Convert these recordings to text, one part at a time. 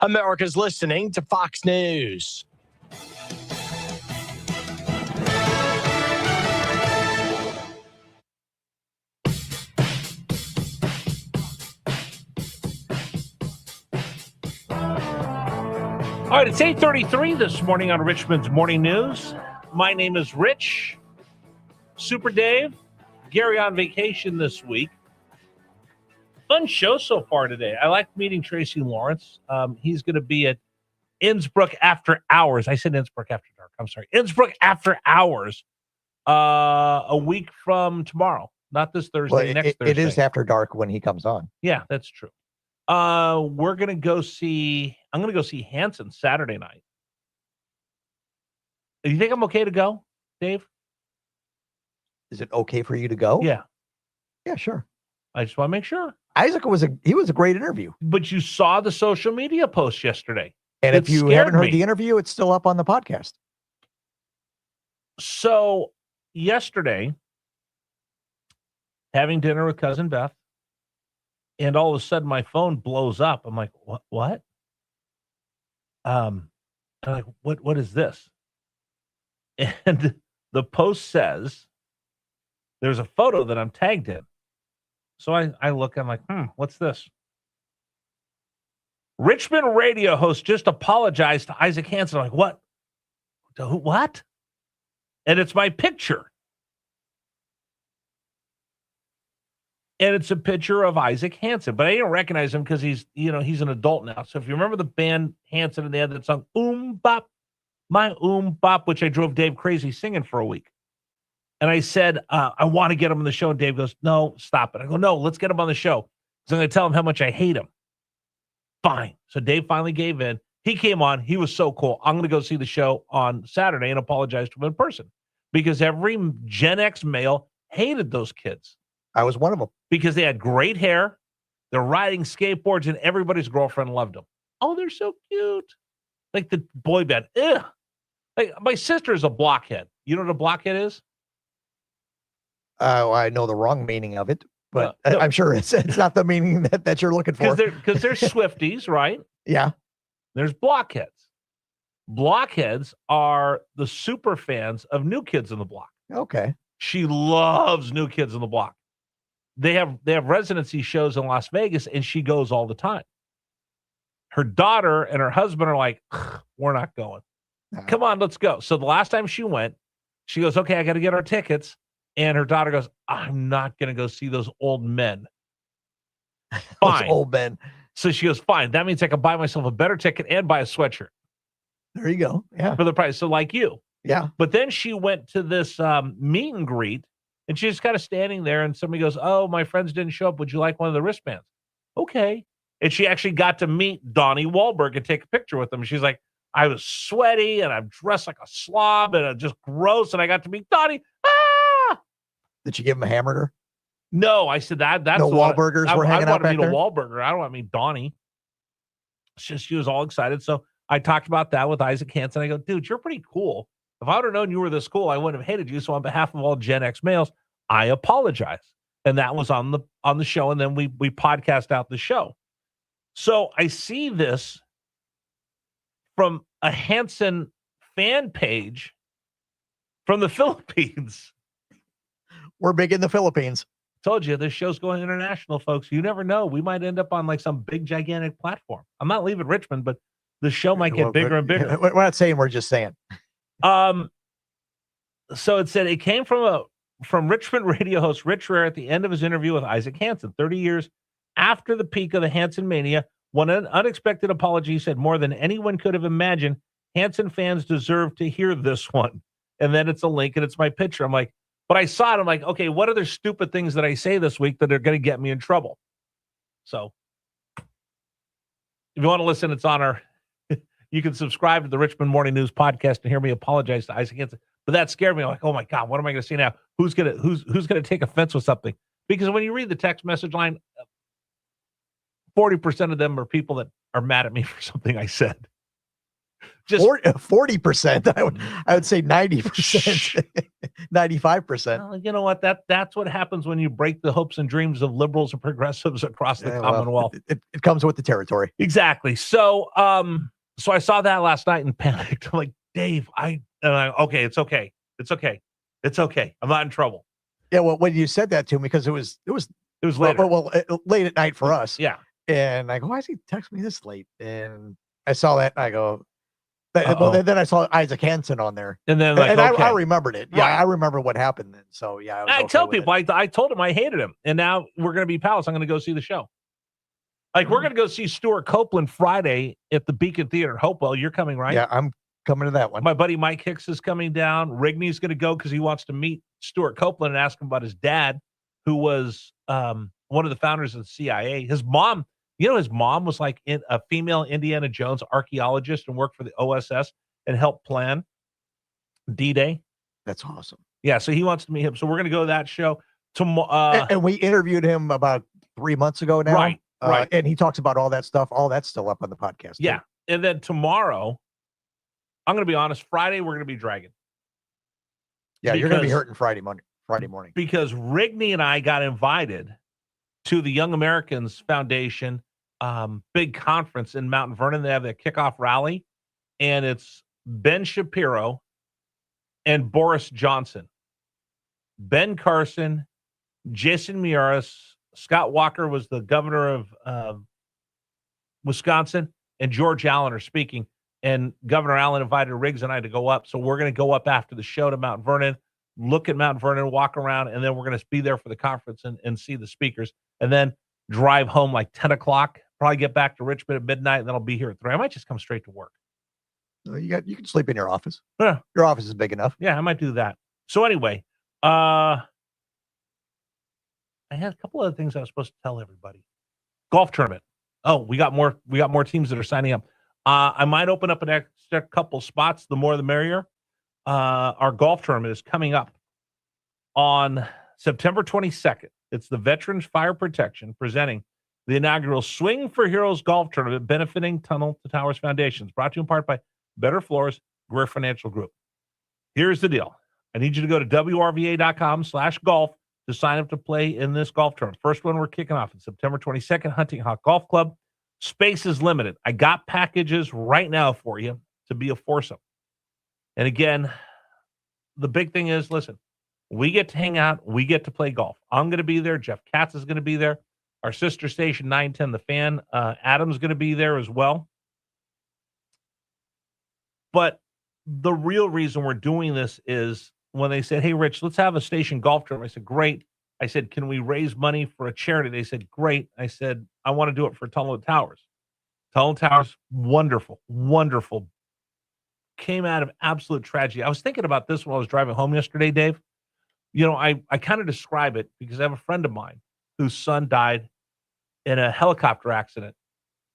America's listening to Fox News. All right, it's 8:33 this morning on Richmond's Morning News. My name is Rich. Super Dave, Gary on vacation this week. Fun show so far today. I like meeting Tracy Lawrence. He's going to be at Innsbruck After Hours. I said Innsbruck After Dark. I'm sorry. Innsbruck After Hours a week from tomorrow. Not this Thursday, next Thursday. It is after dark when he comes on. Yeah, that's true. We're going to go see, I'm going to go see Hanson Saturday night. Do you think I'm okay to go, Dave? Is it okay for you to go? Yeah. Yeah, sure. I just want to make sure. Isaac was a great interview. But you saw the social media post yesterday. And if you haven't heard the interview, it's still up on the podcast. So yesterday, having dinner with cousin Beth, and all of a sudden my phone blows up. I'm like, what? I'm like, what is this? And the post says there's a photo that I'm tagged in. So I look, I'm like, what's this? Richmond radio host just apologized to Isaac Hanson. I'm like, what? What? And it's my picture. And it's a picture of Isaac Hanson, but I didn't recognize him because he's an adult now. So if you remember the band Hanson, and they had that song, Bop, My Bop, which I drove Dave crazy singing for a week. And I said, I want to get him on the show. And Dave goes, no, stop it. I go, no, let's get him on the show. So I'm going to tell him how much I hate him. Fine. So Dave finally gave in. He came on. He was so cool. I'm going to go see the show on Saturday and apologize to him in person because every Gen X male hated those kids. I was one of them. Because they had great hair. They're riding skateboards and everybody's girlfriend loved them. Oh, they're so cute. Like the boy band. Ugh. Like my sister is a blockhead. You know what a blockhead is? I know the wrong meaning of it, but no. I'm sure it's not the meaning that you're looking for. Because they're Swifties, right? Yeah. There's blockheads. Blockheads are the super fans of New Kids on the Block. Okay. She loves New Kids on the Block. They have residency shows in Las Vegas, and she goes all the time. Her daughter and her husband are like, we're not going. Come on, let's go. So the last time she went, she goes, okay, I got to get our tickets. And her daughter goes, I'm not going to go see those old men. Fine. Those old men. So she goes, fine. That means I can buy myself a better ticket and buy a sweatshirt. There you go. Yeah. For the price. So like you. Yeah. But then she went to this meet and greet, and she's kind of standing there, and somebody goes, oh, my friends didn't show up. Would you like one of the wristbands? Okay. And she actually got to meet Donnie Wahlberg and take a picture with him. She's like, I was sweaty, and I'm dressed like a slob, and I'm just gross, and I got to meet Donnie. Did you give him a hamburger? No, I said that's no Wahlburgers were hanging out back there? I want to meet a Wahlburger. I don't want to meet Donnie. She was all excited. So I talked about that with Isaac Hanson. I go, dude, you're pretty cool. If I would have known you were this cool, I wouldn't have hated you. So on behalf of all Gen X males, I apologize. And that was on the show. And then we podcast out the show. So I see this from a Hanson fan page from the Philippines. We're big in the Philippines. Told you this show's going international, folks. You never know. We might end up on like some big, gigantic platform. I'm not leaving Richmond, but the show might get bigger and bigger. We're not saying, we're just saying. So it said it came from Richmond radio host Rich Rare at the end of his interview with Isaac Hanson, 30 years after the peak of the Hanson mania. When an unexpected apology said more than anyone could have imagined, Hanson fans deserve to hear this one. And then it's a link and it's my picture. I'm like, but I saw it. I'm like, okay, what other stupid things that I say this week that are going to get me in trouble? So if you want to listen, it's on our, you can subscribe to the Richmond Morning News podcast and hear me apologize to Isaac Hanson. But that scared me. I'm like, oh my God, what am I going to say now? Who's going to take offense with something? Because when you read the text message line, 40% of them are people that are mad at me for something I said. just 40%. I would say 90%, 95%. well, you know what? That's what happens when you break the hopes and dreams of liberals and progressives across the Commonwealth. It comes with the territory. Exactly. So so I saw that last night and panicked. I'm like, Dave, okay, it's okay. It's okay. It's okay. I'm not in trouble. Yeah, well, when you said that to me, because it was later. Well, late at night for us. Yeah. And I go, why is he texting me this late? And I saw that. And I go, well, then I saw Isaac Hansen on there. And then like, I remembered it. Yeah, Right. I remember what happened then. So yeah, I tell people, I told him I hated him. And now we're going to be pals. I'm going to go see the show. Like, we're going to go see Stuart Copeland Friday at the Beacon Theater in Hopewell. You're coming, right? Yeah, I'm coming to that one. My buddy Mike Hicks is coming down. Rigney's going to go because he wants to meet Stuart Copeland and ask him about his dad, who was one of the founders of the CIA. His mom, his mom was like a female Indiana Jones archaeologist and worked for the OSS and helped plan D-Day. That's awesome. Yeah, so he wants to meet him. So we're going to go to that show tomorrow. And we interviewed him about 3 months ago now. Right. Right. And he talks about all that stuff. All that's still up on the podcast. Yeah. Too. And then tomorrow, I'm going to be honest, Friday, we're going to be dragging. Yeah, you're going to be hurting Friday morning. Because Rigney and I got invited to the Young Americans Foundation big conference in Mount Vernon. They have a kickoff rally, and it's Ben Shapiro and Boris Johnson. Ben Carson, Jason Miyares, Scott Walker was the governor of Wisconsin, and George Allen are speaking. And Governor Allen invited Riggs and I to go up. So we're going to go up after the show to Mount Vernon, look at Mount Vernon, walk around, and then we're going to be there for the conference and see the speakers. And then drive home like 10 o'clock, probably get back to Richmond at midnight, and then I'll be here at 3. I might just come straight to work. You can sleep in your office. Yeah. Your office is big enough. Yeah, I might do that. So anyway, I had a couple other things I was supposed to tell everybody. Golf tournament. Oh, we got more teams that are signing up. I might open up an extra couple spots. The more the merrier. Our golf tournament is coming up on September 22nd. It's the Veterans Fire Protection presenting the inaugural Swing for Heroes Golf Tournament benefiting Tunnel to Towers Foundations, brought to you in part by Better Floors, Greer Financial Group. Here's the deal. I need you to go to WRVA.com/golf to sign up to play in this golf tournament. First one we're kicking off on September 22nd, Hunting Hawk Golf Club. Space is limited. I got packages right now for you to be a foursome. And again, the big thing is, listen, we get to hang out. We get to play golf. I'm going to be there. Jeff Katz is going to be there. Our sister station, 910 The Fan, Adam's going to be there as well. But the real reason we're doing this is when they said, hey, Rich, let's have a station golf tournament. I said, great. I said, can we raise money for a charity? They said, great. I said, I want to do it for Tunnel to Towers. Tunnel to Towers, wonderful, wonderful. Came out of absolute tragedy. I was thinking about this when I was driving home yesterday, Dave. I kind of describe it because I have a friend of mine whose son died in a helicopter accident,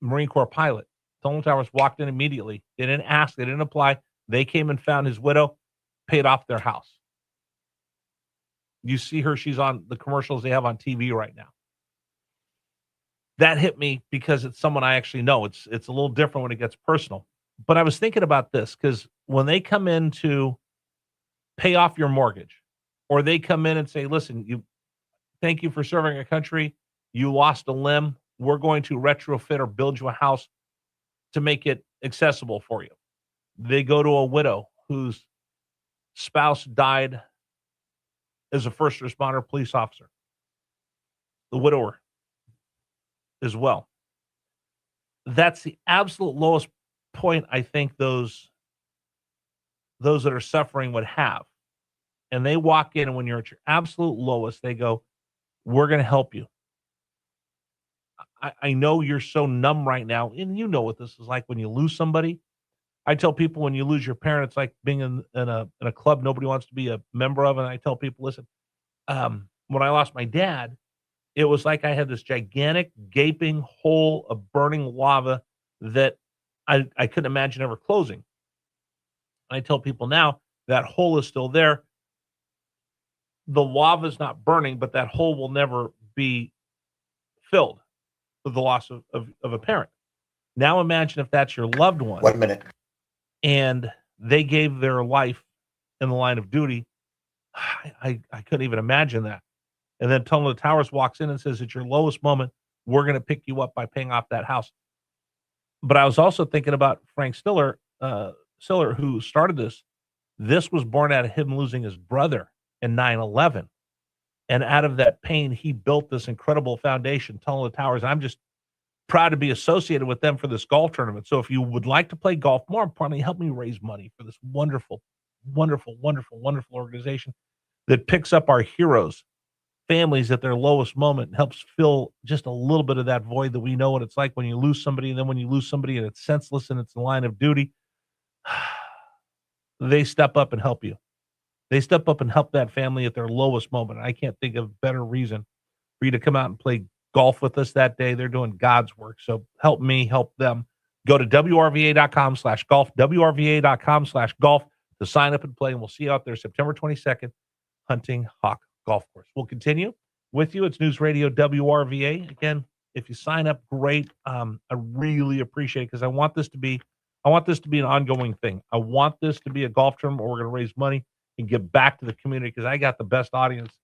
Marine Corps pilot. Tunnel Towers walked in immediately. They didn't ask. They didn't apply. They came and found his widow, paid off their house. You see her. She's on the commercials they have on TV right now. That hit me because it's someone I actually know. It's a little different when it gets personal. But I was thinking about this because when they come in to pay off your mortgage, or they come in and say, listen, thank you for serving our country. You lost a limb. We're going to retrofit or build you a house to make it accessible for you. They go to a widow whose spouse died as a first responder police officer. The widower as well. That's the absolute lowest point I think those that are suffering would have. And they walk in, and when you're at your absolute lowest, they go, we're going to help you. I know you're so numb right now, and you know what this is like when you lose somebody. I tell people when you lose your parent, it's like being in a club nobody wants to be a member of. And I tell people, listen, when I lost my dad, it was like I had this gigantic gaping hole of burning lava that I couldn't imagine ever closing. I tell people now that hole is still there. The lava is not burning, but that hole will never be filled with the loss of a parent. Now imagine if that's your loved one. 1 minute. and they gave their life in the line of duty. I couldn't even imagine that. And then Tunnel to Towers walks in and says, at your lowest moment, we're going to pick you up by paying off that house. But I was also thinking about Frank Stiller, who started this. This was born out of him losing his brother in 9/11. And out of that pain, he built this incredible foundation, Tunnel to Towers. I'm just proud to be associated with them for this golf tournament. So if you would like to play golf, more importantly, help me raise money for this wonderful, wonderful, wonderful, wonderful organization that picks up our heroes, families at their lowest moment, and helps fill just a little bit of that void that we know what it's like when you lose somebody. And then when you lose somebody and it's senseless and it's in line of duty, they step up and help you. They step up and help that family at their lowest moment. I can't think of a better reason for you to come out and play golf with us that day. They're doing God's work. So help me, help them. Go to WRVA.com/golf, WRVA.com/golf to sign up and play. And we'll see you out there September 22nd, Hunting Hawk Golf Course. We'll continue with you. It's News Radio WRVA. Again, if you sign up, great. I really appreciate it because I want this to be an ongoing thing. I want this to be a golf tournament where we're going to raise money and give back to the community because I got the best audience.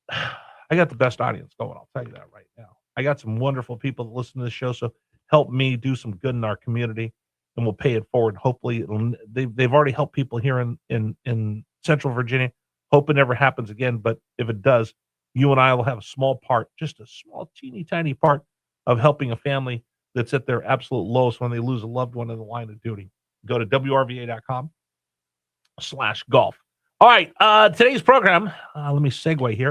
I got the best audience going. I'll tell you that right now. I got some wonderful people that listen to this show. So help me do some good in our community, and we'll pay it forward. Hopefully, they've already helped people here in Central Virginia. Hope it never happens again. But if it does, you and I will have a small part, just a small, teeny tiny part of helping a family that's at their absolute lowest when they lose a loved one in the line of duty. Go to WRVA.com/golf. All right. Today's program, let me segue here.